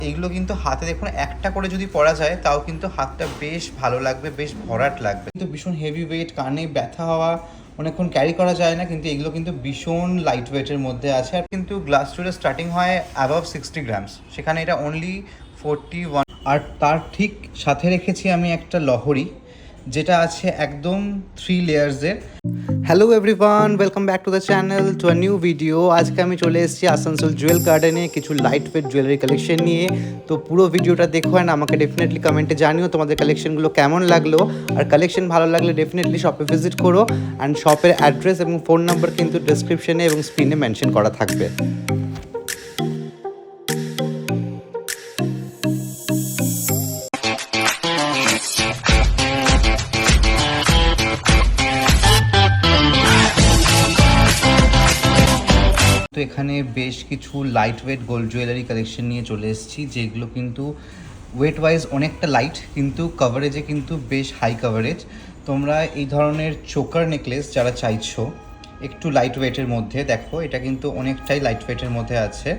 এইগুলো কিন্তু হাতে দেখুন একটা করে যদি পরা যায় তাও কিন্তু হাতটা বেশ ভালো লাগবে, বেশ ভরাট লাগবে। কিন্তু ভীষণ হেভি ওয়েট, কানে ব্যথা হওয়া, অনেকক্ষণ ক্যারি করা যায় না, কিন্তু এগুলো কিন্তু ভীষণ লাইট ওয়েটের মধ্যে আছে। আর কিন্তু গ্লাস টুলের স্টার্টিং হয় অ্যাবাভ 60 গ্রামস, সেখানে এটা অনলি 41। আর তার ঠিক সাথে রেখেছি আমি একটা লহরি, যেটা আছে একদম 3 লেয়ার্সের। Hello everyone, welcome back to the channel, to a new video. আজকে আমি চলে এসেছি আসানসোল জুয়েল গার্ডেনে কিছু লাইট ওয়েট জুয়েলারি কালেকশন নিয়ে। তো পুরো ভিডিওটা দেখো অ্যান্ড আমাকে ডেফিনেটলি কমেন্টে জানিও তোমাদের কালেকশনগুলো কেমন লাগলো। আর কালেকশন ভালো লাগলে ডেফিনেটলি শপে ভিজিট করো, অ্যান্ড শপের অ্যাড্রেস এবং ফোন নাম্বার কিন্তু ডেসক্রিপশনে এবং স্ক্রিনে মেনশন করা থাকবে। তো এখানে বেশ কিছু light weight gold jewellery collection নিয়ে চলে এসেছি, যেগুলো কিন্তু ওয়েট ওয়াইজ অনেকটা লাইট, কিন্তু কভারেজে কিন্তু বেশ হাই কভারেজ। তোমরা এই ধরনের চোকার নেকলেস যারা চাইছো একটু লাইট ওয়েটের মধ্যে, দেখো এটা কিন্তু অনেকটাই লাইট ওয়েটের মধ্যে আছে।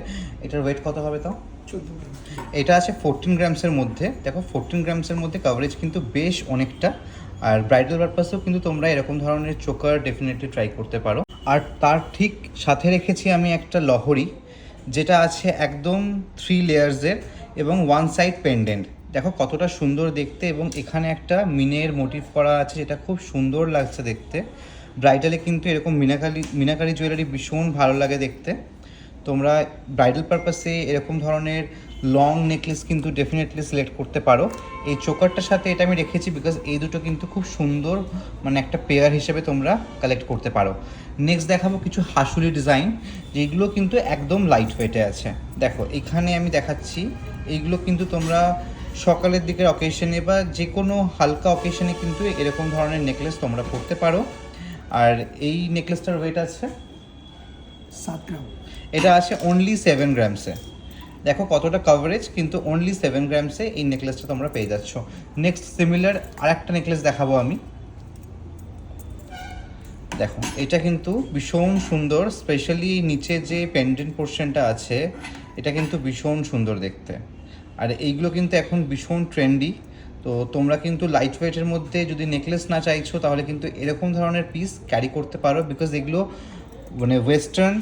এটার ওয়েট কত হবে তো? 14 গ্রাম। এটা আছে 14 গ্রামসের মধ্যে। দেখো 14 গ্রামসের মধ্যে কভারেজ কিন্তু বেশ অনেকটা। আর ব্রাইডাল পারপাসেও কিন্তু তোমরা এরকম ধরনের চোকার ডেফিনেটলি ট্রাই করতে পারো। আর তার ঠিক সাথে রেখেছি আমি একটা লহরি, যেটা আছে একদম 3 লেয়ার্সের এবং ওয়ান সাইড পেন্ডেন্ট। দেখো কতটা সুন্দর দেখতে, এবং এখানে একটা মিনের মোটিভ করা আছে, যেটা খুব সুন্দর লাগছে দেখতে। ব্রাইডালে কিন্তু এরকম মিনাকারি জুয়েলারি ভীষণ ভালো লাগে দেখতে। তোমরা ব্রাইডাল পারপাসে এরকম ধরনের লং নেকলেস কিন্তু ডেফিনেটলি সিলেক্ট করতে পারো। এই চোকারটার সাথে এটা আমি রেখেছি বিকজ এই দুটো কিন্তু খুব সুন্দর, মানে একটা পেয়ার হিসেবে তোমরা কালেক্ট করতে পারো। নেক্সট দেখাবো কিছু হাসুলি ডিজাইন, যেগুলো কিন্তু একদম লাইট ওয়েটে আছে। দেখো এখানে আমি দেখাচ্ছি, এইগুলো কিন্তু তোমরা সকালের দিকের অকেশনে বা যে কোনো হালকা অকেশনে কিন্তু এরকম ধরনের নেকলেস তোমরা করতে পারো। আর এই নেকলেসটার ওয়েট আছে 7 গ্রাম। এটা আছে অনলি 7 গ্রামসে। দেখো কতটা কভারেজ, কিন্তু অনলি 7 গ্রামসে এই নেকলেসটা তোমরা পেয়ে যাচ্ছ। নেক্সট সিমিলার আরেকটা নেকলেস দেখাবো আমি। দেখো এটা কিন্তু ভীষণ সুন্দর, স্পেশালি নিচে যে পেন্ডেন্ট পোর্শনটা আছে এটা কিন্তু ভীষণ সুন্দর দেখতে। আর এইগুলো কিন্তু এখন ভীষণ ট্রেন্ডি। তো তোমরা কিন্তু লাইট ওয়েটের মধ্যে যদি নেকলেস না চাইছো, তাহলে কিন্তু এরকম ধরনের পিস ক্যারি করতে পারো, বিকজ এগুলো মানে ওয়েস্টার্ন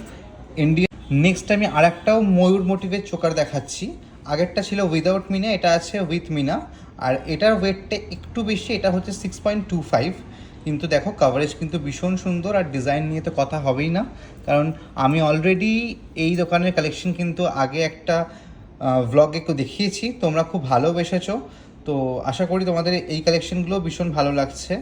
ইন্ডিয়ান। নেক্সট আমি আরেকটাও ময়ূর মোটিভের চোকার দেখাচ্ছি। আগেরটা ছিল উইদাউট মিনা, এটা আছে উইথ মিনা। আর এটার ওয়েটটা একটু বেশি, এটা হচ্ছে 6.25। কিন্তু দেখো কভারেজ কিন্তু ভীষণ সুন্দর। আর ডিজাইন নিয়ে তো কথা হবেই না, কারণ আমি অলরেডি এই দোকানের কালেকশন কিন্তু আগে একটা ভ্লগে একটু দেখিয়েছি, তোমরা খুব ভালোবেসেছো। তো আশা করি তোমাদের এই কালেকশনগুলো ভীষণ ভালো লাগছে।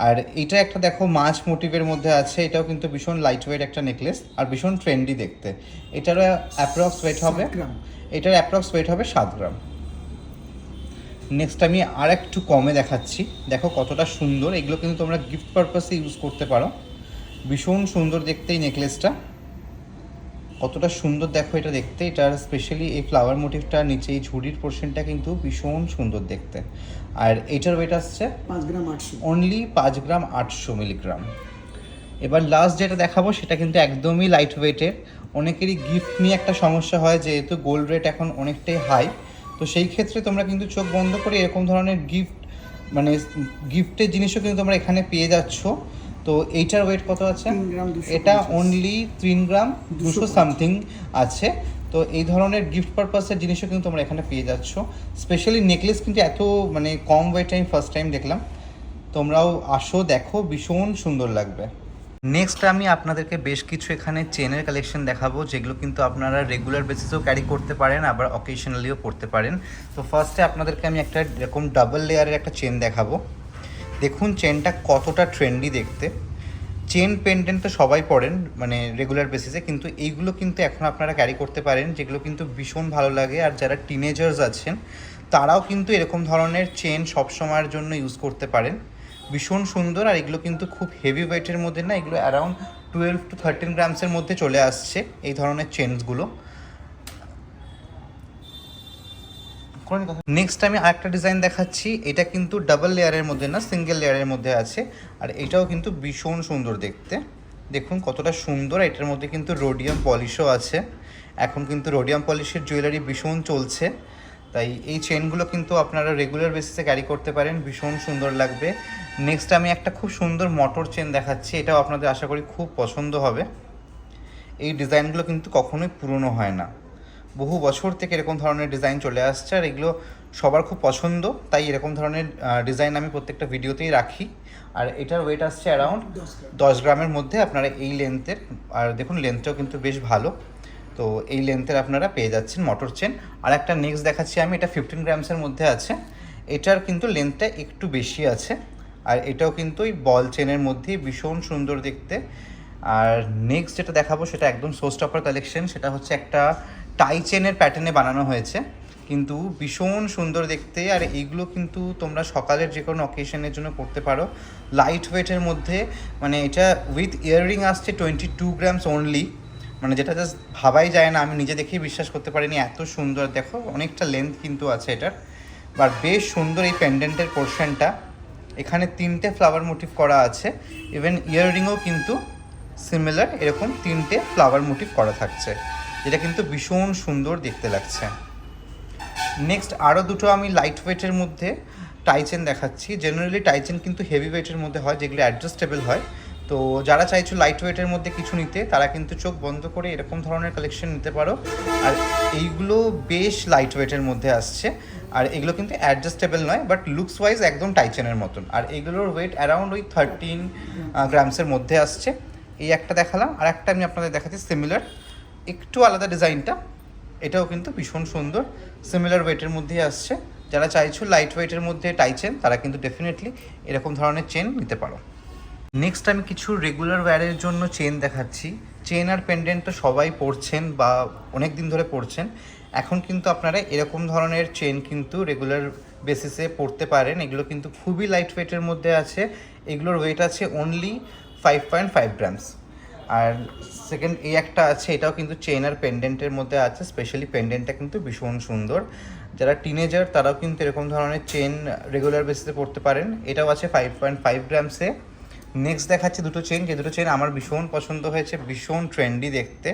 আর এটা একটা দেখো মাছ মোটিভের মধ্যে আছে, এটাও কিন্তু ভীষণ লাইট ওয়েট একটা নেকলেস আর ভীষণ ট্রেন্ডি দেখতে। এটারও অ্যাপ্রক্স ওয়েট হবে, এটার অ্যাপ্রক্স ওয়েট হবে 7 গ্রাম। নেক্সট আমি আর একটু কমে দেখাচ্ছি। দেখো কতটা সুন্দর, এগুলো কিন্তু তোমরা গিফট পারপাসে ইউজ করতে পারো। ভীষণ সুন্দর দেখতে এই নেকলেসটা, কতটা সুন্দর দেখো এটা দেখতে। এটার স্পেশালি এই ফ্লাওয়ার মোটিভটা নিচে এই ঝুড়ির পোর্শনটা কিন্তু ভীষণ সুন্দর দেখতে। আর এটার ওয়েট আসছে 5 গ্রাম 800, অনলি 5 গ্রাম 800 মিলিগ্রাম। এবার লাস্ট যেটা দেখাবো সেটা কিন্তু একদমই লাইট ওয়েটের। অনেকেরই গিফট নিয়ে একটা সমস্যা হয়, যেহেতু গোল্ড রেট এখন অনেকটাই হাই। তো সেই ক্ষেত্রে তোমরা কিন্তু চোখ বন্ধ করে এরকম ধরনের গিফট, মানে গিফটের জিনিসও কিন্তু তোমরা এখানে পেয়ে যাচ্ছ। তো এইটার ওয়েট কত আছে? 3 গ্রাম 250। এটা অনলি 3 গ্রাম 200 সামথিং আছে। তো এই ধরনের গিফট পারপাসের জিনিসও কিন্তু তোমরা এখানে পেয়ে যাচ্ছ। স্পেশালি নেকলেস কিন্তু এত মানে কম ওয়েটে আমি ফার্স্ট টাইম দেখলাম। তোমরাও আসো, দেখো ভীষণ সুন্দর লাগবে। নেক্সট আমি আপনাদেরকে বেশ কিছু এখানে চেনের কালেকশন দেখাবো, যেগুলো কিন্তু আপনারা রেগুলার বেসিসেও ক্যারি করতে পারেন, আবার অকেশনালিও করতে পারেন। তো ফার্স্টে আপনাদেরকে আমি একটা এরকম ডাবল লেয়ারের একটা চেন দেখাবো। দেখুন চেনটা কতটা ট্রেন্ডি দেখতে। চেন পেন্ডেন্ট তো সবাই পড়েন মানে রেগুলার বেসিসে, কিন্তু এইগুলো কিন্তু এখন আপনারা ক্যারি করতে পারেন, যেগুলো কিন্তু ভীষণ ভালো লাগে। আর যারা টিনেজার্স আছেন তারাও কিন্তু এরকম ধরনের চেন সবসময়ের জন্য ইউজ করতে পারেন। ভীষণ সুন্দর। আর এগুলো কিন্তু খুব হেভি ওয়েটের মধ্যে না, এগুলো অ্যারাউন্ড 12 to 13 গ্রামসের মধ্যে চলে আসছে এই ধরনের চেনসগুলো। নেক্সট আমি আরেকটা ডিজাইন দেখাচ্ছি। এটা কিন্তু ডাবল লেয়ারের মধ্যে না, সিঙ্গেল লেয়ারের মধ্যে আছে। আর এটাও কিন্তু ভীষণ সুন্দর দেখতে। দেখুন কতটা সুন্দর। এটার মধ্যে কিন্তু রোডিয়াম পলিশও আছে। এখন কিন্তু রোডিয়াম পলিশের জুয়েলারি ভীষণ চলছে। তাই এই চেনগুলো কিন্তু আপনারা রেগুলার বেসিসে ক্যারি করতে পারেন, ভীষণ সুন্দর লাগবে। নেক্সট আমি একটা খুব সুন্দর মোটর চেন দেখাচ্ছি, এটাও আপনাদের আশা করি খুব পছন্দ হবে। এই ডিজাইনগুলো কিন্তু কখনোই পুরনো হয় না, বহু বছর থেকে এরকম ধরনের ডিজাইন চলে আসছে, আর এগুলো সবার খুব পছন্দ, তাই এরকম ধরনের ডিজাইন আমি প্রত্যেকটা ভিডিওতেই রাখি। আর এটার ওয়েট আসছে অ্যারাউন্ড 10 গ্রামের মধ্যে আপনারা এই লেন্থের, আর দেখুন লেন্থটাও কিন্তু বেশ ভালো। তো এই লেন্থের আপনারা পেয়ে যাচ্ছেন মোটর চেন। আর একটা নেক্সট দেখাচ্ছি আমি, এটা 15 গ্রামসের মধ্যে আছে, এটার কিন্তু লেন্থটা একটু বেশি আছে, আর এটাও কিন্তু ওই বল চেনের মধ্যেই ভীষণ সুন্দর দেখতে। আর নেক্সট যেটা দেখাবো সেটা একদম শো স্টপার কালেকশন, সেটা হচ্ছে একটা টাই চেনের প্যাটার্নে বানানো হয়েছে, কিন্তু ভীষণ সুন্দর দেখতে। আর এইগুলো কিন্তু তোমরা সকালের যে কোনো অকেশনের জন্য পড়তে পারো, লাইট ওয়েটের মধ্যে। মানে এটা উইথ ইয়াররিং আসছে 22 গ্রামস অনলি, মানে যেটা জাস্ট ভাবাই যায় না, আমি নিজে দেখেই বিশ্বাস করতে পারিনি, এত সুন্দর। দেখো অনেকটা লেন্থ কিন্তু আছে এটার, বাট বেশ সুন্দর এই পেন্ডেন্টের পোর্শনটা। এখানে 3টে ফ্লাওয়ার মোটিভ করা আছে, ইভেন ইয়াররিংও কিন্তু সিমিলার এরকম 3টে ফ্লাওয়ার মোটিভ করা থাকছে, যেটা কিন্তু ভীষণ সুন্দর দেখতে লাগছে। নেক্সট আরও দুটো আমি লাইট ওয়েটের মধ্যে টাইচেন দেখাচ্ছি। জেনারেলি টাইচেন কিন্তু হেভি ওয়েটের মধ্যে হয়, যেগুলো অ্যাডজাস্টেবল হয়। তো যারা চাইছো লাইট ওয়েটের মধ্যে কিছু নিতে, তারা কিন্তু চোখ বন্ধ করে এরকম ধরনের কালেকশন নিতে পারো। আর এইগুলো বেশ লাইট ওয়েটের মধ্যে আসছে, আর এগুলো কিন্তু অ্যাডজাস্টেবল নয়, বাট লুকস ওয়াইজ একদম টাইচেনের মতন। আর এগুলোর ওয়েট অ্যারাউন্ড ওই 13 গ্রামসের মধ্যে আসছে। এই একটা দেখালাম, আর একটা আমি আপনাদের দেখাচ্ছি সিমিলার, একটু আলাদা ডিজাইনটা, এটাও কিন্তু ভীষণ সুন্দর, সিমিলার ওয়েটের মধ্যেই আসছে। যারা চাইছো লাইট ওয়েটের মধ্যে টাইচেন, তারা কিন্তু ডেফিনেটলি এরকম ধরনের চেন নিতে পারো। নেক্সট আমি কিছু রেগুলার ওয়্যারের জন্য চেন দেখাচ্ছি। চেন আর পেন্ডেন্ট তো সবাই পরছেন বা অনেক দিন ধরে পরছেন, এখন কিন্তু আপনারা এরকম ধরনের চেন কিন্তু রেগুলার বেসিসে পরতে পারেন। এগুলো কিন্তু খুবই লাইট ওয়েটের মধ্যে আছে, এগুলোর ওয়েট আছে অনলি 5.5 গ্রামস। আর সেকেন্ড এই একটা আছে, এটাও কিন্তু চেন আর পেন্ডেন্টের মধ্যে আছে, স্পেশালি পেন্ডেন্টটা কিন্তু ভীষণ সুন্দর। যারা টিনেজার তারাও কিন্তু এরকম ধরনের চেন রেগুলার বেসিসে পরতে পারেন। এটাও আছে 5.5 গ্রামসে। নেক্সট দেখাচ্ছি দুটো চেন, যে দুটো চেন আমার ভীষণ পছন্দ হয়েছে, ভীষণ ট্রেন্ডি দেখতে,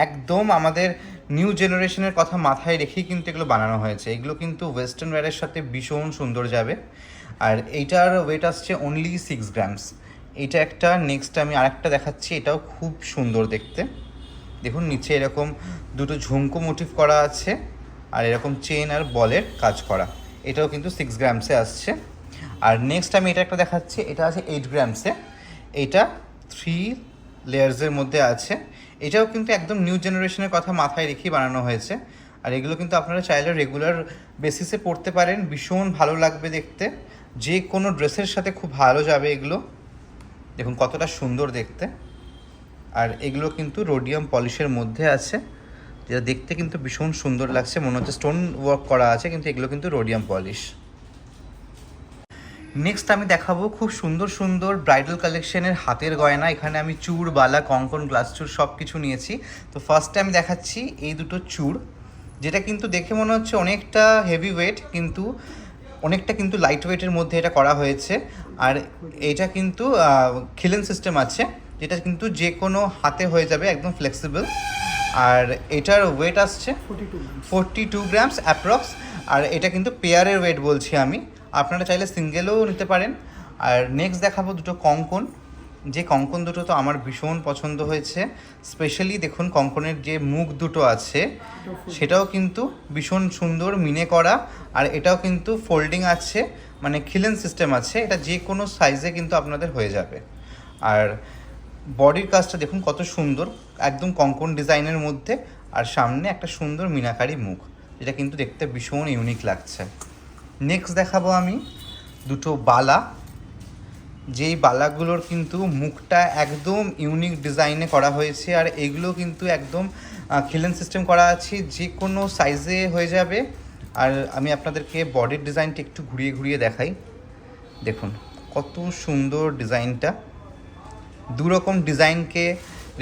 একদম আমাদের নিউ জেনারেশনের কথা মাথায় রেখেই কিন্তু এগুলো বানানো হয়েছে। এগুলো কিন্তু ওয়েস্টার্ন ওয়্যারের সাথে ভীষণ সুন্দর যাবে। আর এইটার ওয়েট আসছে অনলি 6 গ্রামস। এইটা একটা। নেক্সট আমি আরেকটা দেখাচ্ছি, এটাও খুব সুন্দর দেখতে। দেখুন নিচে এরকম দুটো ঝুমকো মোটিভ করা আছে, আর এরকম চেন আর বলের কাজ করা, এটাও কিন্তু 6 গ্রামসে আসছে। আর নেক্সট আমি এটা একটা দেখাচ্ছি, এটা আছে 8 গ্রামসে, এটা 3 লেয়ার্সের মধ্যে আছে। এটাও কিন্তু একদম নিউ জেনারেশনের কথা মাথায় রেখেই বানানো হয়েছে। আর এগুলো কিন্তু আপনারা চাইলে রেগুলার বেসিসে পরতে পারেন, ভীষণ ভালো লাগবে দেখতে, যে কোনো ড্রেসের সাথে খুব ভালো যাবে এগুলো। দেখুন কতটা সুন্দর দেখতে। আর এগুলো কিন্তু রোডিয়াম পলিশের মধ্যে আছে, যেটা দেখতে কিন্তু ভীষণ সুন্দর লাগছে, মনে হচ্ছে স্টোন ওয়ার্ক করা আছে, কিন্তু এগুলো কিন্তু রোডিয়াম পলিশ। নেক্সট আমি দেখাবো খুব সুন্দর সুন্দর ব্রাইডাল কালেকশনের হাতের গয়না। এখানে আমি চূড়, বালা, কঙ্কন, গ্লাস চূড় সব কিছু নিয়েছি। তো ফার্স্টে আমি দেখাচ্ছি এই দুটো চূড়, যেটা কিন্তু দেখে মনে হচ্ছে অনেকটা হেভি ওয়েট, কিন্তু অনেকটা কিন্তু লাইট ওয়েটের মধ্যে এটা করা হয়েছে। আর এটা কিন্তু খিলেন সিস্টেম আছে, যেটা কিন্তু যে কোনো হাতে হয়ে যাবে, একদম ফ্লেক্সিবল। আর এটার ওয়েট আসছে 42 গ্রামস অ্যাপ্রক্স। আর এটা কিন্তু পেয়ারের ওয়েট বলছি আমি, আপনারা চাইলে সিঙ্গেলও নিতে পারেন। আর নেক্সট দেখাবো দুটো কঙ্কন, যে কঙ্কন দুটো তো আমার ভীষণ পছন্দ হয়েছে। স্পেশালি দেখুন কঙ্কনের যে মুখ দুটো আছে, সেটাও কিন্তু ভীষণ সুন্দর মিনে করা। আর এটাও কিন্তু ফোল্ডিং আছে, মানে খিলেন সিস্টেম আছে, এটা যে কোনো সাইজে কিন্তু আপনাদের হয়ে যাবে। আর বডির কাজটা দেখুন কত সুন্দর, একদম কঙ্কন ডিজাইনের মধ্যে, আর সামনে একটা সুন্দর মিনাকারি মুখ, যেটা কিন্তু দেখতে ভীষণ ইউনিক লাগছে। নেক্সট দেখাবো আমি দুটো বালা, যেই বালাগুলোর কিন্তু মুখটা একদম ইউনিক ডিজাইনে করা হয়েছে। আর এগুলো কিন্তু একদম খিলেন সিস্টেম করা আছে, যে কোনো সাইজে হয়ে যাবে। আর আমি আপনাদেরকে বডির ডিজাইনটা একটু ঘুরিয়ে ঘুরিয়ে দেখাই, দেখুন কত সুন্দর ডিজাইনটা। দুরকম ডিজাইনকে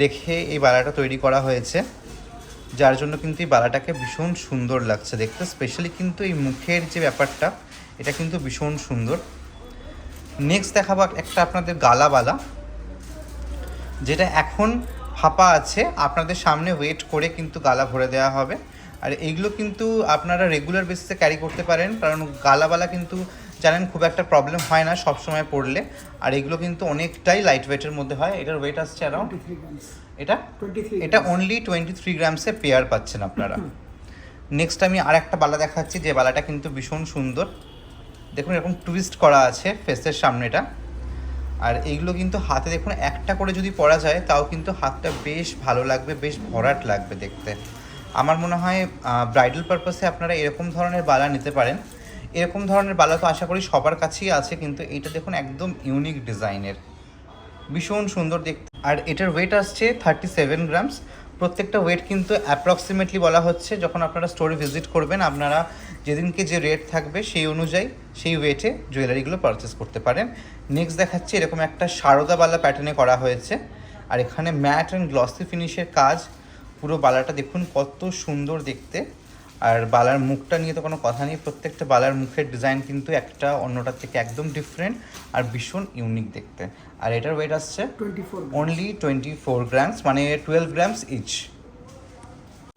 রেখে এই বালাটা তৈরি করা হয়েছে, যার জন্য কিন্তু এই বালাটাকে ভীষণ সুন্দর লাগছে দেখতে। স্পেশালি কিন্তু এই মুখের যে ব্যাপারটা, এটা কিন্তু ভীষণ সুন্দর। নেক্সট দেখাবো একটা আপনাদের গালা বালা, যেটা এখন ফাঁপা আছে, আপনাদের সামনে ওয়েট করে কিন্তু গালা ভরে দেওয়া হবে। আর এইগুলো কিন্তু আপনারা রেগুলার বেসিসে ক্যারি করতে পারেন, কারণ গালাবালা কিন্তু জানেন খুব একটা প্রবলেম হয় না সব সময় পরলে। আর এগুলো কিন্তু অনেকটাই লাইট ওয়েটের মধ্যে হয়। এটার ওয়েট আসছে অ্যারাউন্ড 23 grams। এটা 23 এটা grams। অনলি 23 গ্রামসে পেয়ার পাচ্ছেন আপনারা। নেক্সট আমি আর একটা বালা দেখাচ্ছি, যে বালাটা কিন্তু ভীষণ সুন্দর। দেখুন এরকম টুইস্ট করা আছে ফেসের সামনেটা। আর এইগুলো কিন্তু হাতে দেখুন একটা করে যদি পরা যায় তাও কিন্তু হাতটা বেশ ভালো লাগবে, বেশ ভরাট লাগবে দেখতে। আমার মনে হয় ব্রাইডাল পারপাসে আপনারা এরকম ধরনের বালা নিতে পারেন। এরকম ধরনের বালা তো আশা করি সবার কাছেই আছে, কিন্তু এইটা দেখুন একদম ইউনিক ডিজাইনের, ভীষণ সুন্দর দেখতে। আর এটার ওয়েট আসছে 37 গ্রামস। প্রত্যেকটা ওয়েট কিন্তু অ্যাপ্রক্সিমেটলি বলা হচ্ছে, যখন আপনারা স্টোরে ভিজিট করবেন আপনারা যেদিনকে যে রেট থাকবে সেই অনুযায়ী সেই ওয়েটে জুয়েলারিগুলো পারচেস করতে পারেন। নেক্সট দেখাচ্ছি এরকম একটা সারদাবালা প্যাটার্নে করা হয়েছে, আর এখানে ম্যাট অ্যান্ড গ্লসি ফিনিশের কাজ। পুরো বালাটা দেখুন কত সুন্দর দেখতে। আর বালার মুখটা নিয়ে তো কোনো কথা নেই, প্রত্যেকটা বালার মুখের ডিজাইন কিন্তু একটা অন্যটার থেকে একদম ডিফারেন্ট আর ভীষণ ইউনিক দেখতে। আর এটার ওয়েট আসছে 24 grams। অনলি 24 গ্রামস, মানে 12 গ্রামস ইচ।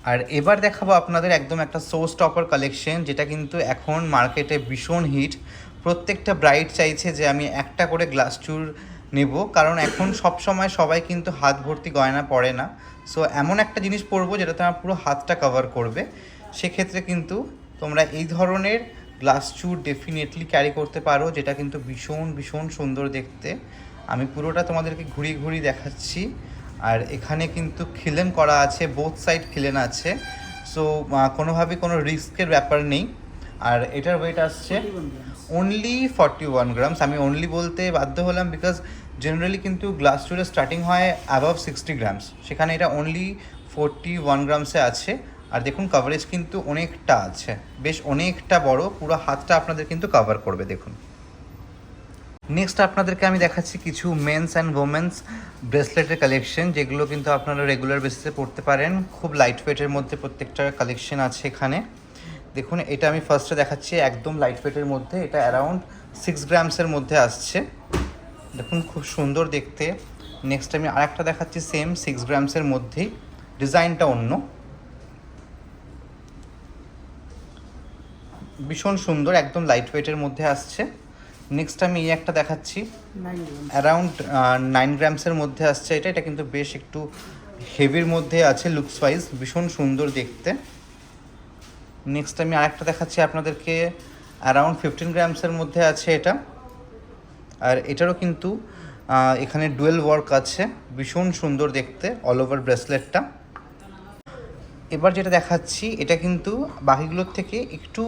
আর এবার দেখাবো আপনাদের একদম একটা শো স্টপার কালেকশন, যেটা কিন্তু এখন মার্কেটে ভীষণ হিট। প্রত্যেকটা ব্রাইড চাইছে যে আমি একটা করে গ্লাস চুর নেব, কারণ এখন সব সময় সবাই কিন্তু হাত ভর্তি গয়না পরে না। সো এমন একটা জিনিস পরবো যেটা তোমার পুরো হাতটা কভার করবে। সেক্ষেত্রে কিন্তু তোমরা এই ধরনের গ্লাস চুর ডেফিনেটলি ক্যারি করতে পারো, যেটা কিন্তু ভীষণ ভীষণ সুন্দর দেখতে। আমি পুরোটা তোমাদেরকে ঘুরিয়ে ঘুরিয়ে দেখাচ্ছি। আর এখানে কিন্তু খিলেন করা আছে, বোথ সাইড খিলেন আছে। সো কোনোভাবে কোনো রিস্কের ব্যাপার নেই। আর এটার ওয়েট আসছে 41 grams। Only 41 grams. আমি অনলি বলতে বাধ্য হলাম বিকজ জেনারেলি কিন্তু গ্লাস চুরের স্টার্টিং হয় অ্যাবাভ 60 গ্রামস, সেখানে এটা অনলি 41 গ্রামসে আছে। আর দেখুন কভারেজ কিন্তু অনেকটা আছে, বেশ অনেকটা বড়, পুরো হাতটা আপনাদের কিন্তু কভার করবে দেখুন। নেক্সট আপনাদেরকে আমি দেখাচ্ছি কিছু মেন্স অ্যান্ড ওমেন্স ব্রেসলেটের কালেকশন, যেগুলো কিন্তু আপনারা রেগুলার বেসিসে পড়তে পারেন। খুব লাইট ওয়েটের মধ্যে প্রত্যেকটা কালেকশন আছে এখানে। দেখুন এটা আমি ফার্স্টে দেখাচ্ছি একদম লাইট ওয়েটের মধ্যে, এটা অ্যারাউন্ড 6 গ্রামসের মধ্যে আসছে। দেখুন খুব সুন্দর দেখতে। নেক্সট আমি আরেকটা দেখাচ্ছি সেম 6 গ্রামসের মধ্যেই, ডিজাইনটা অন্য, ভীষণ সুন্দর, একদম লাইট ওয়েটের মধ্যে আসছে। নেক্সট আমি এই একটা দেখাচ্ছি 9 grams। অ্যারাউন্ড 9 গ্রামসের মধ্যে আসছে। এটা কিন্তু বেশ একটু হেভির মধ্যে আছে লুকস ওয়াইজ, ভীষণ সুন্দর দেখতে। নেক্সট আমি আরেকটা দেখাচ্ছি আপনাদেরকে অ্যারাউন্ড 15 গ্রামসের মধ্যে আছে এটা। আর এটারও কিন্তু এখানে ডুয়েল ওয়ার্ক আছে, ভীষণ সুন্দর দেখতে অল ওভার ব্রেসলেটটা। এবার যেটা দেখাচ্ছি এটা কিন্তু বাকিগুলোর থেকে একটু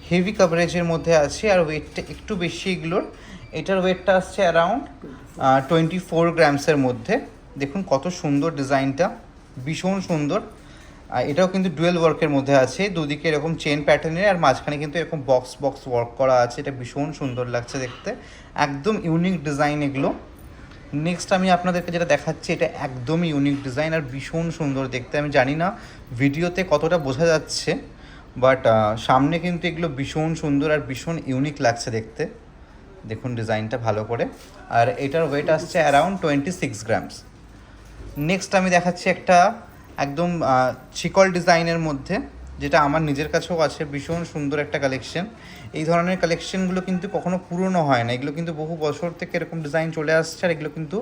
হেভি কভারেজের মধ্যে আছে, আর ওয়েটটা একটু বেশি এগুলোর। এটার ওয়েটটা আসছে অ্যারাউন্ড 24 গ্রামসের মধ্যে। দেখুন কত সুন্দর ডিজাইনটা, ভীষণ সুন্দর। আর এটাও কিন্তু ডুয়েল ওয়ার্কের মধ্যে আছে, দুদিকে এরকম চেন প্যাটার্নের, আর মাঝখানে কিন্তু এরকম বক্স বক্স ওয়ার্ক করা আছে। এটা ভীষণ সুন্দর লাগছে দেখতে, একদম ইউনিক ডিজাইন এগুলো। নেক্সট আমি আপনাদেরকে যেটা দেখাচ্ছি এটা একদমই ইউনিক ডিজাইন আর ভীষণ সুন্দর দেখতে। আমি জানি না ভিডিওতে কতটা বোঝা যাচ্ছে, বাট সামনে কিন্তু এগুলো ভীষণ সুন্দর আর ভীষণ ইউনিক লাগছে দেখতে। দেখুন ডিজাইনটা ভালো করে। আর এটার ওয়েট আসছে অ্যারাউন্ড 26 গ্রামস। নেক্সট আমি দেখাচ্ছি একটা একদম চিকল ডিজাইনের মধ্যে, যেটা আমার নিজের কাছেও আছে, ভীষণ সুন্দর একটা কালেকশন। এই ধরনের কালেকশনগুলো কিন্তু কখনো পুরনো হয় না, এগুলো কিন্তু বহু বছর থেকে এরকম ডিজাইন চলে আসছে, আর এগুলো কিন্তু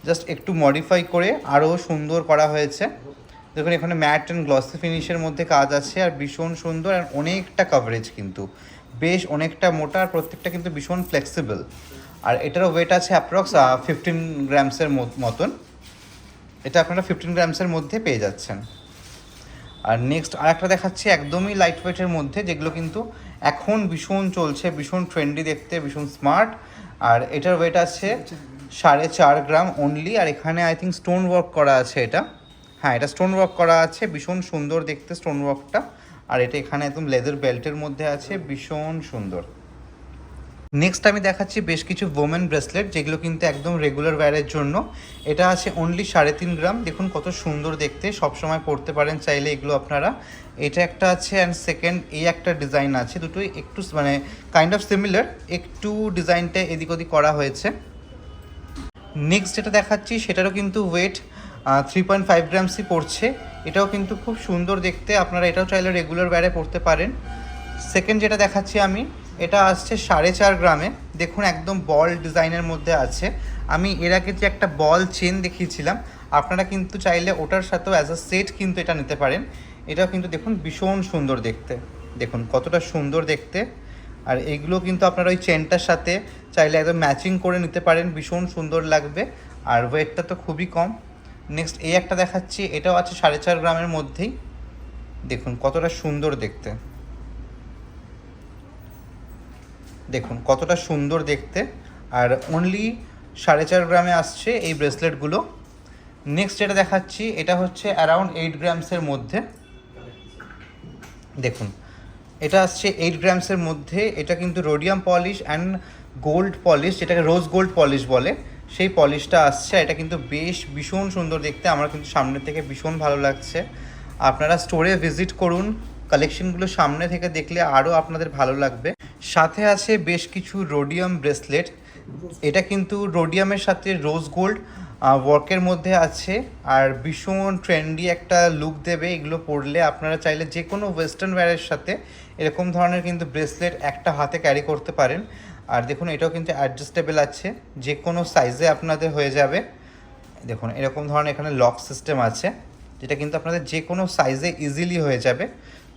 জাস্ট একটু মডিফাই করে আরও সুন্দর করা হয়েছে। দেখুন এখানে ম্যাট অ্যান্ড গ্লসি ফিনিশের মধ্যে কাজ আছে, আর ভীষণ সুন্দর, আর অনেকটা কভারেজ কিন্তু বেশ অনেকটা মোটা, আর প্রত্যেকটা কিন্তু ভীষণ ফ্লেক্সিবল। আর এটারও ওয়েট আছে অ্যাপ্রক্স 15 গ্রামসের মতন। এটা আপনারা 15 গ্রামসের মধ্যে পেয়ে যাচ্ছেন। আর নেক্সট আরেকটা দেখাচ্ছি একদমই লাইট ওয়েটের মধ্যে, যেগুলো কিন্তু এখন ভীষণ চলছে, ভীষণ ট্রেন্ডি দেখতে, ভীষণ স্মার্ট। আর এটার ওয়েট আছে 4.5 গ্রাম অনলি। আর এখানে আই থিঙ্ক স্টোন ওয়ার্ক করা আছে এটা, হ্যাঁ এটা স্টোন ওয়ার্ক করা আছে, ভীষণ সুন্দর দেখতে স্টোন ওয়ার্কটা। আর এটা এখানে একদম লেদার বেল্টের মধ্যে আছে, ভীষণ সুন্দর। নেক্সট আমি দেখাচ্ছি বেশ কিছু ওমেন ব্রেসলেট, যেগুলো কিন্তু একদম রেগুলার ওয়্যারের জন্য। এটা আছে অনলি 3.5 গ্রাম। দেখুন কত সুন্দর দেখতে, সবসময় পরতে পারেন চাইলে এগুলো আপনারা। এটা একটা আছে, অ্যান্ড সেকেন্ড এই একটা ডিজাইন আছে, দুটোই একটু মানে কাইন্ড অফ সিমিলার, একটু ডিজাইনটা এদিক ওদিক করা হয়েছে। নেক্সট যেটা দেখাচ্ছি সেটারও কিন্তু ওয়েট 3.5 গ্রামসই পড়ছে। এটাও কিন্তু খুব সুন্দর দেখতে, আপনারা এটাও চাইলে রেগুলার ওয়্যারে পরতে পারেন। সেকেন্ড যেটা দেখাচ্ছি আমি, এটা আসছে 4.5 গ্রামে। দেখুন একদম বল ডিজাইনের মধ্যে আছে। আমি এর আগে যে একটা বল চেন দেখিয়েছিলাম, আপনারা কিন্তু চাইলে ওটার সাথেও অ্যাজ আ সেট কিন্তু এটা নিতে পারেন। এটাও কিন্তু দেখুন ভীষণ সুন্দর দেখতে, দেখুন কতটা সুন্দর দেখতে। আর এইগুলো কিন্তু আপনারা ওই চেনটার সাথে চাইলে একদম ম্যাচিং করে নিতে পারেন, ভীষণ সুন্দর লাগবে। আর ওয়েটটা তো খুবই কম। নেক্সট এই একটা দেখাচ্ছি, এটাও আছে 4.5 গ্রামের মধ্যেই। দেখুন কতটা সুন্দর দেখতে, দেখুন কতটা সুন্দর দেখতে। আর অনলি 4.5 গ্রামে আসছে এই ব্রেসলেটগুলো। নেক্সট যেটা দেখাচ্ছি, এটা হচ্ছে অ্যারাউন্ড 8 গ্রামসের মধ্যে। দেখুন এটা আসছে 8 গ্রামসের মধ্যে। এটা কিন্তু rhodium polish and gold polish, যেটাকে রোজ গোল্ড পলিশ বলে, সেই পলিশটা আসছে। এটা কিন্তু বেশ ভীষণ সুন্দর দেখতে, আমার কিন্তু সামনে থেকে ভীষণ ভালো লাগছে। আপনারা স্টোরে ভিজিট করুন, কালেকশনগুলো সামনে থেকে দেখলে আরও আপনাদের ভালো লাগবে। সাথে আছে বেশ কিছু রোডিয়াম ব্রেসলেট। এটা কিন্তু রোডিয়ামের সাথে রোজ গোল্ড ওয়ার্কের মধ্যে আছে, আর ভীষণ ট্রেন্ডি একটা লুক দেবে এগুলো পরলে। আপনারা চাইলে যে কোনো ওয়েস্টার্ন ওয়্যারের সাথে এরকম ধরনের কিন্তু ব্রেসলেট একটা হাতে ক্যারি করতে পারেন। আর দেখুন এটাও কিন্তু অ্যাডজাস্টেবল আছে, যে কোনো সাইজে আপনাদের হয়ে যাবে। দেখুন এরকম ধরনের এখানে লক সিস্টেম আছে, যেটা কিন্তু আপনাদের যে কোনো সাইজে ইজিলি হয়ে যাবে।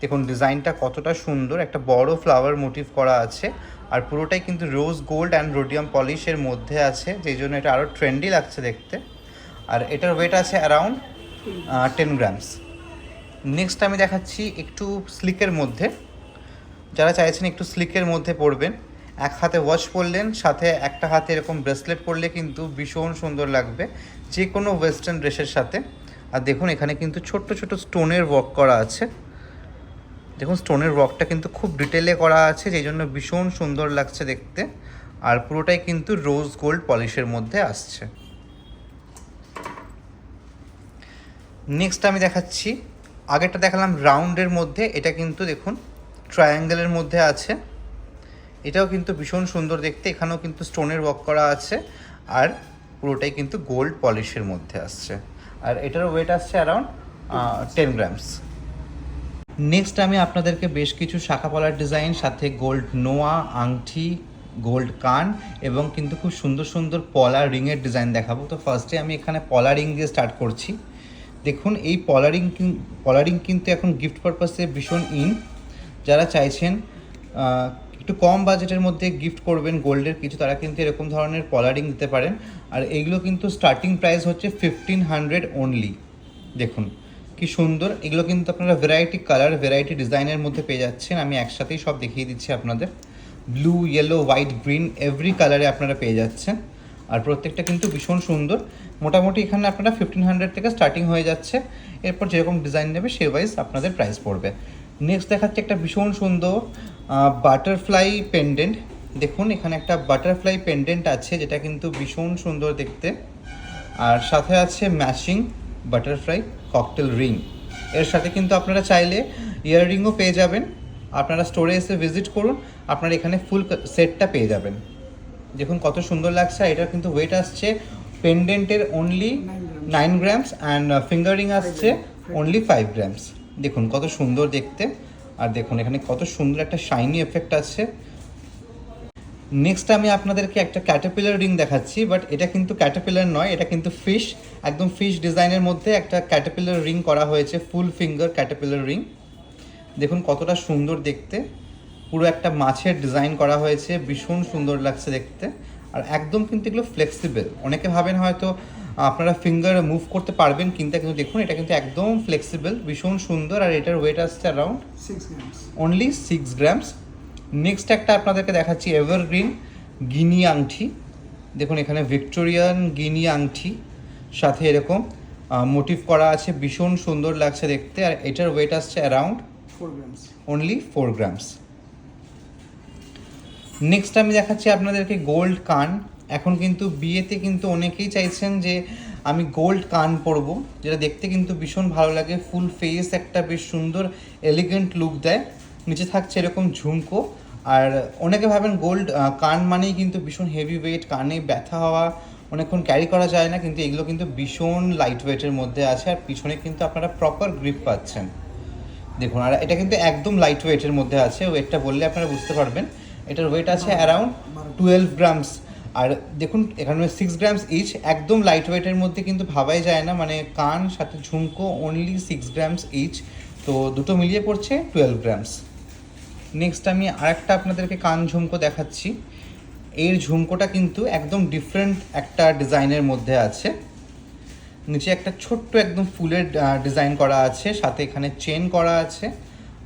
দেখুন ডিজাইনটা কতটা সুন্দর, একটা বড় ফ্লাওয়ার মোটিভ করা আছে, আর পুরোটাই কিন্তু রোজ গোল্ড অ্যান্ড রোডিয়াম পলিশের মধ্যে আছে, যেই জন্য এটা আরও ট্রেন্ডি লাগছে দেখতে। আর এটার ওয়েট আছে অ্যারাউন্ড 10 গ্রামস। নেক্সট আমি দেখাচ্ছি একটু স্লিকের মধ্যে। যারা চাইছেন একটু স্লিকের মধ্যে পরবেন, এক হাতে ওয়াচ পরলেন, সাথে একটা হাতে এরকম ব্রেসলেট পরলে কিন্তু ভীষণ সুন্দর লাগবে যে কোনো ওয়েস্টার্ন ড্রেসের সাথে। আর দেখুন এখানে কিন্তু ছোট্ট ছোট স্টোনের ওয়ার্ক করা আছে। দেখুন স্টোনের ওয়ার্কটা কিন্তু খুব ডিটেলে করা আছে, যেই জন্য ভীষণ সুন্দর লাগছে দেখতে। আর পুরোটাই কিন্তু রোজ গোল্ড পলিশের মধ্যে আসছে। নেক্সট আমি দেখাচ্ছি, আগেরটা দেখালাম রাউন্ডের মধ্যে, এটা কিন্তু দেখুন ট্রায়াঙ্গেলের মধ্যে আছে। এটাও কিন্তু ভীষণ সুন্দর দেখতে, এখানেও কিন্তু স্টোনের ওয়ার্ক করা আছে, আর পুরোটাই কিন্তু গোল্ড পলিশের মধ্যে আসছে। আর এটারও ওয়েট আসছে অ্যারাউন্ড 10 গ্রামস। নেক্সট আমি আপনাদেরকে বেশ কিছু শাখা পলার ডিজাইন, সাথে গোল্ড নোয়া আংটি, গোল্ড কান এবং কিন্তু খুব সুন্দর সুন্দর পলা রিংয়ের ডিজাইন দেখাবো। তো ফার্স্টে আমি এখানে পলা রিং দিয়ে স্টার্ট করছি। দেখুন এই পলা রিং কিন্তু এখন গিফট পারপাসে ভীষণ ইন। যারা চাইছেন একটু কম বাজেটের মধ্যে গিফট করবেন গোল্ডের কিছু, তারা কিন্তু এরকম ধরনের পলা রিং দিতে পারেন। আর এইগুলো কিন্তু স্টার্টিং প্রাইস হচ্ছে 1500 অনলি। দেখুন কি সুন্দর, এগুলো কিন্তু আপনারা ভ্যারাইটি কালার, ভ্যারাইটি ডিজাইনের মধ্যে পেয়ে যাচ্ছেন। আমি একসাথেই সব দেখিয়ে দিচ্ছি আপনাদের। Blue, yellow, white, green, every কালারে আপনারা পেয়ে যাচ্ছেন। আর প্রত্যেকটা কিন্তু ভীষণ সুন্দর। মোটামুটি এখানে আপনারা 1500 থেকে স্টার্টিং হয়ে যাচ্ছে। এরপর যেরকম ডিজাইন নেবে সে ওয়াইজ আপনাদের প্রাইস পড়বে। নেক্সট দেখাচ্ছে একটা ভীষণ সুন্দর বাটারফ্লাই পেন্ডেন্ট। দেখুন এখানে একটা বাটারফ্লাই পেন্ডেন্ট আছে, যেটা কিন্তু ভীষণ সুন্দর দেখতে। আর সাথে আছে ম্যাচিং বাটারফ্লাই ককটেল রিং। এর সাথে কিন্তু আপনারা চাইলে ইয়াররিংও পেয়ে যাবেন। আপনারা স্টোরে এসে ভিজিট করুন, আপনারা এখানে ফুল সেটটা পেয়ে যাবেন। দেখুন কত সুন্দর লাগছে। এটার কিন্তু ওয়েট আসছে পেন্ডেন্টের অনলি 9 গ্রামস অ্যান্ড ফিঙ্গারিং আসছে অনলি 5 গ্রামস। দেখুন কত সুন্দর দেখতে। আর দেখুন এখানে কত সুন্দর একটা শাইনি এফেক্ট আছে। নেক্সট আমি আপনাদেরকে একটা ক্যাটারপিলার রিং দেখাচ্ছি, বাট এটা কিন্তু ক্যাটারপিলার নয়, এটা কিন্তু ফিশ, একদম ফিশ ডিজাইনের মধ্যে একটা ক্যাটারপিলার রিং করা হয়েছে, ফুল ফিঙ্গার ক্যাটারপিলার রিং। দেখুন কতটা সুন্দর দেখতে, পুরো একটা মাছের ডিজাইন করা হয়েছে, ভীষণ সুন্দর লাগছে দেখতে। আর একদম কিন্তু এগুলো ফ্লেক্সিবল। অনেকে ভাবেন হয়তো আপনারা ফিঙ্গার মুভ করতে পারবেন, কিন্তু দেখুন এটা কিন্তু একদম ফ্লেক্সিবল, ভীষণ সুন্দর। আর এটার ওয়েট আসছে around 6 grams, only 6 grams. Next একটা আপনাদেরকে দেখাচ্ছি এভারগ্রিন গিনি আংটি। দেখুন এখানে ভিক্টোরিয়ান গিনি আংটি, সাথে এরকম মোটিভ করা আছে, ভীষণ সুন্দর লাগছে দেখতে। আর এটার ওয়েট আসছে around 4 grams, only 4 grams. Next আমি দেখাচ্ছি আপনাদেরকে গোল্ড কান। এখন কিন্তু বিয়েতে কিন্তু অনেকেই চাইছেন যে আমি গোল্ড কান পরবো, যেটা দেখতে কিন্তু ভীষণ ভালো লাগে, ফুল ফেস একটা বেশ সুন্দর এলিগেন্ট লুক দেয়। নিচে থাকছে এরকম ঝুমকো। আর অনেকে ভাবেন গোল্ড কান মানেই কিন্তু ভীষণ হেভি ওয়েট, কানে ব্যথা হওয়া অনেকক্ষণ ক্যারি করা যায় না, কিন্তু এগুলো কিন্তু ভীষণ লাইট ওয়েটের মধ্যে আছে। আর পিছনে কিন্তু আপনারা প্রপার গ্রিপ পাচ্ছেন দেখুন। আর এটা কিন্তু একদম লাইট ওয়েটের মধ্যে আছে, ওয়েটটা বললে আপনারা বুঝতে পারবেন। এটার ওয়েট আছে অ্যারাউন্ড 12 গ্রামস। আর দেখুন এখানে 6 গ্রামস ইচ, একদম লাইট ওয়েটের মধ্যে কিন্তু ভাবাই যায় না, মানে কান সাথে ঝুমকো অনলি 6 গ্রামস ইচ, তো দুটো মিলিয়ে পড়ছে 12 গ্রামস। নেক্সট আমি আরেকটা আপনাদেরকে কান ঝুমকো দেখাচ্ছি। এর ঝুমকোটা কিন্তু একদম ডিফারেন্ট একটা ডিজাইনের মধ্যে আছে। নিচে একটা ছোট্ট একদম ফুলের ডিজাইন করা আছে, সাথে এখানে চেন করা আছে।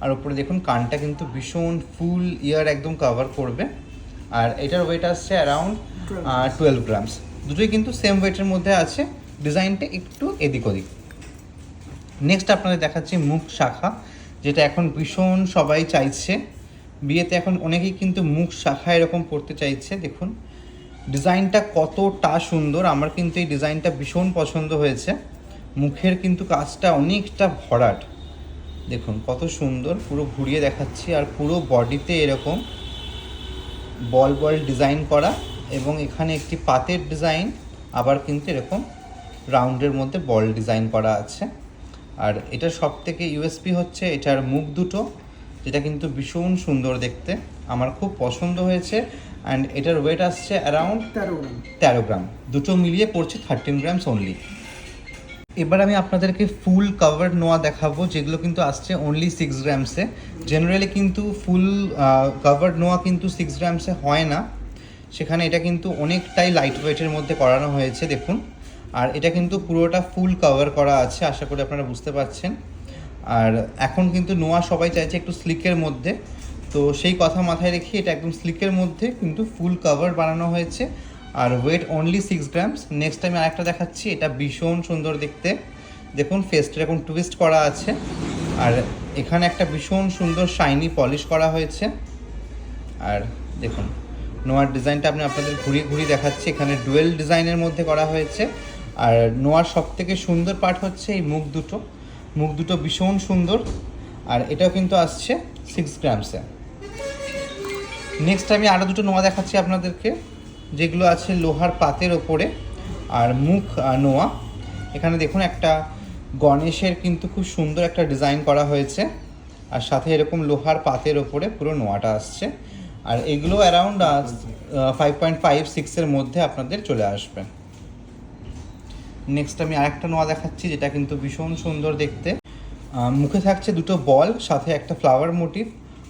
আর উপরে দেখুন কানটা কিন্তু ভীষণ ফুল ইয়ার একদম কভার করবে। আর এটার ওয়েট আসছে অ্যারাউন্ড 12 গ্রামস। দুটোই কিন্তু সেম ওয়েটের মধ্যে আছে, ডিজাইনটা একটু এদিক ওদিক। নেক্সট আপনাদের দেখাচ্ছি মুখ শাখা, যেটা এখন ভীষণ সবাই চাইছে। বিয়েতে এখন অনেকেই কিন্তু মুখ শাখা এরকম পড়তে চাইছে। দেখুন ডিজাইনটা কতটা সুন্দর, আমার কিন্তু এই ডিজাইনটা ভীষণ পছন্দ হয়েছে। মুখের কিন্তু কাজটা অনেকটা ভরাট, দেখুন কত সুন্দর, পুরো ঘুরিয়ে দেখাচ্ছি। আর পুরো বডিতে এরকম বল বল ডিজাইন করা, এবং এখানে একটি পাতের ডিজাইন, আবার কিন্তু এরকম রাউন্ডের মধ্যে বল ডিজাইন করা আছে। আর এটার সব থেকে ইউএসপি হচ্ছে এটার মুখ দুটো, যেটা কিন্তু ভীষণ সুন্দর দেখতে, আমার খুব পছন্দ হয়েছে। অ্যান্ড এটার ওয়েট আসছে অ্যারাউন্ড 13 গ্রাম, দুটো মিলিয়ে পড়ছে 13 গ্রামস অনলি। এবার আমি আপনাদেরকে ফুল কাভার্ড নোয়া দেখাবো, যেগুলো কিন্তু আসছে অনলি 6 গ্রামসে। জেনারেলি কিন্তু ফুল কাভার্ড নোয়া কিন্তু 6 গ্রামসে হয় না, সেখানে এটা কিন্তু অনেকটাই লাইট ওয়েটের মধ্যে করানো হয়েছে দেখুন। আর এটা কিন্তু পুরোটা ফুল কভার করা আছে, আশা করি আপনারা বুঝতে পারছেন। আর এখন কিন্তু নোয়া সবাই চাইছে একটু স্লিকের মধ্যে, তো সেই কথা মাথায় রেখে এটা একদম স্লিকের মধ্যে কিন্তু ফুল কভার বানানো হয়েছে। আর ওয়েট অনলি 6 গ্রামস। নেক্সট আমি আরেকটা দেখাচ্ছি, এটা ভীষণ সুন্দর দেখতে, দেখুন ফেসটা এরকম টুইস্ট করা আছে। আর এখানে একটা ভীষণ সুন্দর শাইনি পলিশ করা হয়েছে। আর দেখুন নোয়ার ডিজাইনটা আমি আপনাদের ঘুরিয়ে ঘুরিয়ে দেখাচ্ছি, এখানে ডুয়েল ডিজাইনের মধ্যে করা হয়েছে। আর নোয়ার সব থেকে সুন্দর পার্ট হচ্ছে এই মুখ দুটো, মুখ দুটো ভীষণ সুন্দর। আর এটাও কিন্তু আসছে 6 গ্রামসে। নেক্সট আমি আরও দুটো নোয়া দেখাচ্ছি আপনাদেরকে, যেগুলো আছে লোহার পাতের ওপরে। আর মুখ নোয়া, এখানে দেখুন একটা গণেশের কিন্তু খুব সুন্দর একটা ডিজাইন করা হয়েছে, আর সাথে এরকম লোহার পাতের ওপরে পুরো নোয়াটা আসছে। আর এগুলো অ্যারাউন্ড 5.5-6 মধ্যে আপনাদের চলে আসবে। নেক্সট আমি আরেকটা নোয়া দেখাচ্ছি, যেটা কিন্তু ভীষণ সুন্দর দেখতে। মুখে থাকছে দুটো বল, সাথে একটা ফ্লাওয়ার মোটিভ,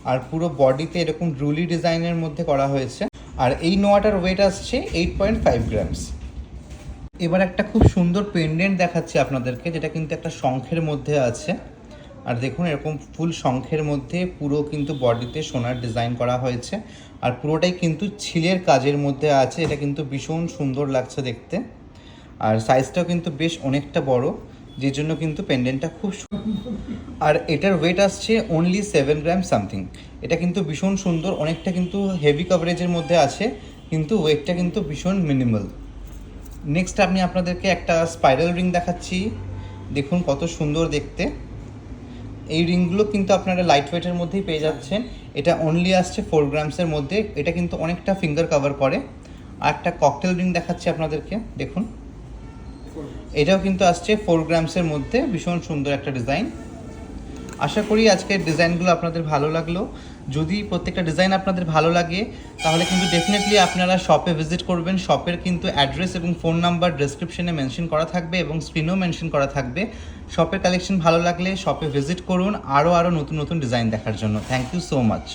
আর পুরো বডিতে এরকম রুলি ডিজাইনের মধ্যে করা হয়েছে। আর এই নোয়াটার ওয়েট আসছে 8.5 গ্রামস। এবার একটা খুব সুন্দর পেন্ডেন্ট দেখাচ্ছি আপনাদেরকে, যেটা কিন্তু একটা শঙ্খের মধ্যে আছে। আর দেখুন এরকম ফুল শঙ্খের মধ্যে পুরো কিন্তু বডিতে সোনার ডিজাইন করা হয়েছে, আর পুরোটাই কিন্তু ছিলের কাজের মধ্যে আছে। এটা কিন্তু ভীষণ সুন্দর লাগছে দেখতে, আর সাইজটাও কিন্তু বেশ অনেকটা বড়, যে জন্য কিন্তু পেন্ডেন্টটা খুব আর এটার ওয়েট আসছে অনলি 7 গ্রাম সামথিং। এটা কিন্তু ভীষণ সুন্দর, অনেকটা কিন্তু হেভি কভারেজের মধ্যে আছে, কিন্তু ওয়েটটা কিন্তু ভীষণ মিনিমাল। নেক্সট আমি আপনাদেরকে একটা স্পাইরাল রিং দেখাচ্ছি, দেখুন কত সুন্দর দেখতে। এই রিংগুলো কিন্তু আপনারা লাইট ওয়েটের মধ্যেই পেয়ে যাচ্ছেন। এটা অনলি আসছে 4 গ্রামসের মধ্যে, এটা কিন্তু অনেকটা ফিঙ্গার কভার করে। আর একটা ককটেল রিং দেখাচ্ছি আপনাদেরকে, দেখুন এটাও কিন্তু আসছে 4 গ্রামসের মধ্যে, ভীষণ সুন্দর একটা ডিজাইন। আশা করি আজকের ডিজাইনগুলো আপনাদের ভালো লাগলো। যদি প্রত্যেকটা ডিজাইন আপনাদের ভালো লাগে, তাহলে কিন্তু ডেফিনেটলি আপনারা শপে ভিজিট করবেন। শপের কিন্তু অ্যাড্রেস এবং ফোন নাম্বার ডেসক্রিপশনে মেনশন করা থাকবে, এবং স্ক্রিনেও মেনশন করা থাকবে। শপের কালেকশন ভালো লাগলে শপে ভিজিট করুন, আরও নতুন নতুন ডিজাইন দেখার জন্য। Thank you so much.